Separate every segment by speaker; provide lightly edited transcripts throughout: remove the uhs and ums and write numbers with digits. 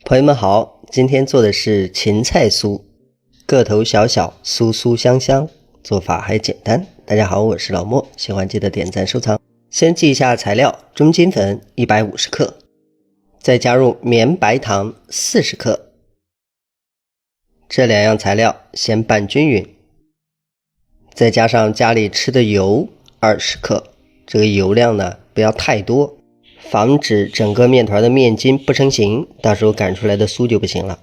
Speaker 1: 朋友們好，今天做的是芹菜酥，個頭小小，酥酥香香，做法還簡單。大家好，我是老莫，喜歡記得點讚收藏。先记一下材料：中筋粉150克，再加入绵白糖40克。這2樣材料先拌均匀，再加上家裡吃的油20克，這個油量呢不要太多，防止整個面团的面筋不成形，到时候擀出来的酥就不行了。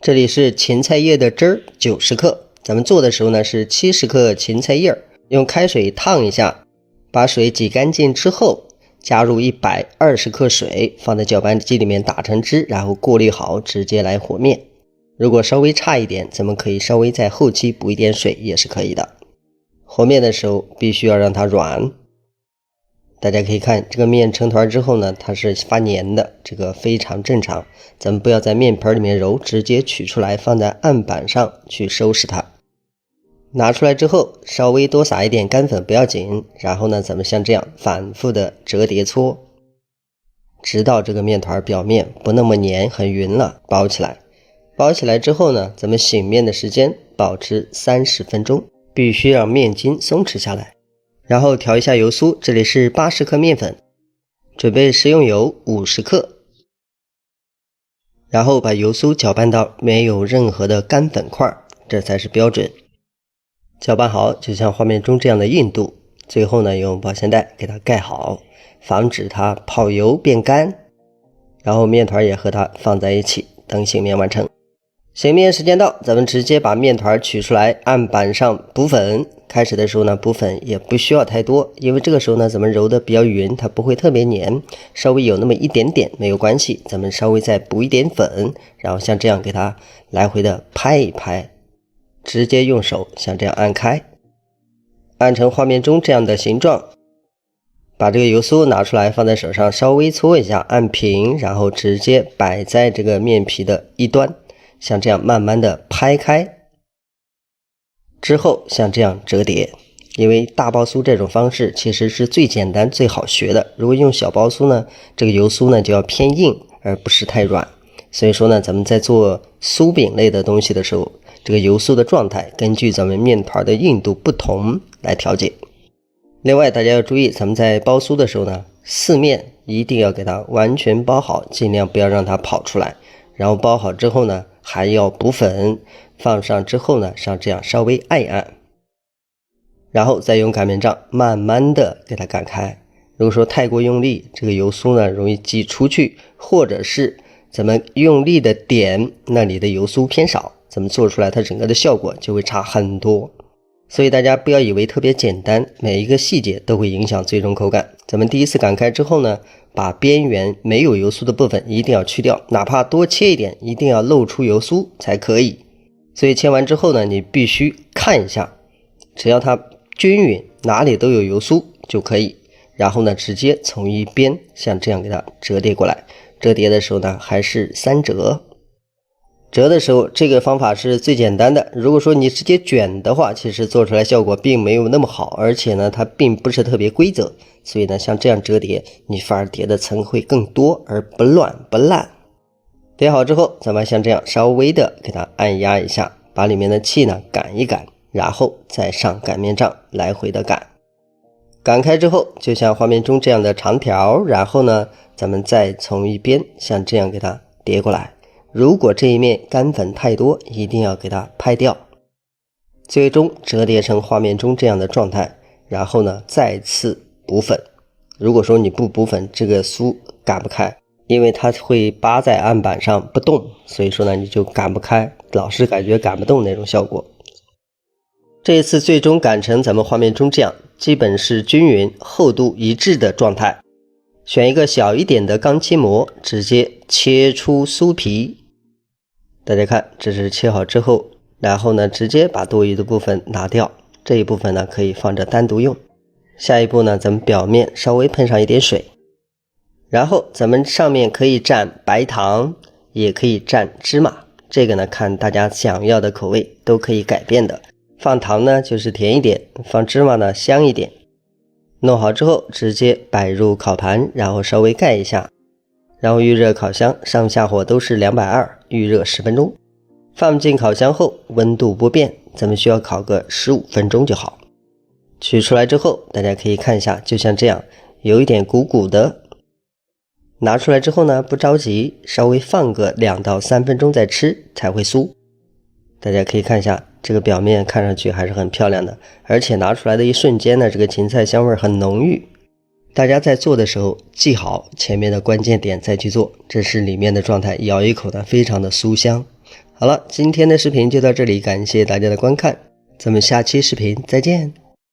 Speaker 1: 这里是芹菜叶的汁儿90克，咱们做的时候呢是70克芹菜叶，用开水烫一下，把水挤乾淨之後，加入120克水，放在搅拌機裡面打成汁，然後過濾好，直接來和面。如果稍微差一點，咱們可以稍微在後期補一點水也是可以的。和面的時候必須要讓它軟。大家可以看這個面成团之後呢，它是發黏的，這個非常正常。咱們不要在面盆裡面揉，直接取出來放在案板上去收拾它。拿出來之後稍微多撒一點乾粉不要緊，然後呢咱們像這樣反复的折疊搓，直到這個面团表面不那麼黏很勻了，包起来。包起來之後呢，咱們醒面的時間保持30分鐘，必須讓面筋鬆弛下來。然後調一下油酥，這裡是80克面粉，準備食用油50克，然後把油酥攪拌到沒有任何的乾粉塊，這才是標準。攪拌好就像畫面中這樣的硬度，最後呢用保鮮袋給它蓋好，防止它跑油變乾，然後面團也和它放在一起，等醒面完成。醒面時間到，咱們直接把面团取出來，案板上補粉。開始的時候呢，補粉也不需要太多，因為這個時候呢，咱們揉的比較勻，它不會特別黏，稍微有那麼一點點沒有關係，咱們稍微再補一點粉，然後像這樣給它來回的拍一拍，直接用手像這樣按開，按成畫面中這樣的形狀。把這個油酥拿出來放在手上，稍微搓一下，按平，然後直接擺在這個面皮的一端，像這樣慢慢的拍開。之後像這樣折疊，因為大包酥這種方式其實是最簡單最好學的，如果用小包酥呢，這個油酥呢就要偏硬而不是太軟，所以說呢咱們在做酥餅類的東西的時候，這個油酥的狀態根據咱們面團的硬度不同來調節。另外大家要注意，咱們在包酥的時候呢，四面一定要給它完全包好，盡量不要讓它跑出來，然後包好之後呢還要補粉，放上之後呢，像這樣稍微按一按，然後再用擀面杖慢慢的給它擀開。如果說太過用力，這個油酥呢容易擠出去，或者是咱們用力的點那裡的油酥偏少，咱們做出來它整個的效果就会差很多。所以大家不要以為特別簡單，每一個細節都會影響最終口感。咱們第一次擀開之後呢，把邊緣沒有油酥的部分一定要去掉，哪怕多切一點，一定要露出油酥才可以。所以切完之後呢，你必須看一下，只要它均匀，哪裡都有油酥就可以。然後呢，直接從一邊像這樣給它折疊過來。折疊的時候呢，還是3折。折的時候，這個方法是最簡單的。如果說你直接捲的話，其實做出來效果並沒有那麼好，而且呢，它並不是特別規則。所以呢，像這樣折疊，你反而疊的層會更多，而不亂不爛。疊好之後，咱們像這樣稍微的給它按壓一下，把裡面的氣呢擀一擀，然後再上擀面杖來回的擀。擀開之後，就像畫面中這樣的長條，然後呢，咱們再從一邊像這樣給它疊過來。如果這一面乾粉太多，一定要給它拍掉。最終折疊成畫面中這樣的狀態，然後呢再次補粉。如果說你不補粉，這個酥擀不開。因為它會扒在案板上不動，所以說呢你就擀不開，老是感覺擀不動那種效果。這一次最終擀成咱們畫面中這樣，基本是均匀厚度一致的狀態。選一個小一點的鋼漆模，直接切出酥皮。大家看，這是切好之後，然後呢直接把多餘的部分拿掉，這一部分呢可以放着單獨用。下一步呢，咱們表面稍微噴上一點水，然後咱們上面可以蘸白糖，也可以蘸芝麻，這個呢看大家想要的口味都可以改變的。放糖呢就是甜一點，放芝麻呢香一点。弄好之後直接擺入烤盤，然後稍微蓋一下，然後預熱烤箱，上下火都是220，預熱10分鐘。放进烤箱後，溫度不變，咱們需要烤個15分鐘就好。取出來之後，大家可以看一下，就像這樣，有一點鼓鼓的。拿出來之後呢，不着急，稍微放個2到3分鐘再吃才會酥。大家可以看一下，這個表面看上去還是很漂亮的，而且拿出來的一瞬間呢，這個芹菜香味很濃郁。大家在做的時候記好前面的關鍵點再去做，這是裡面的狀態，咬一口呢非常的酥香。好了，今天的視頻就到這裡，感謝大家的觀看，咱們下期視頻再見。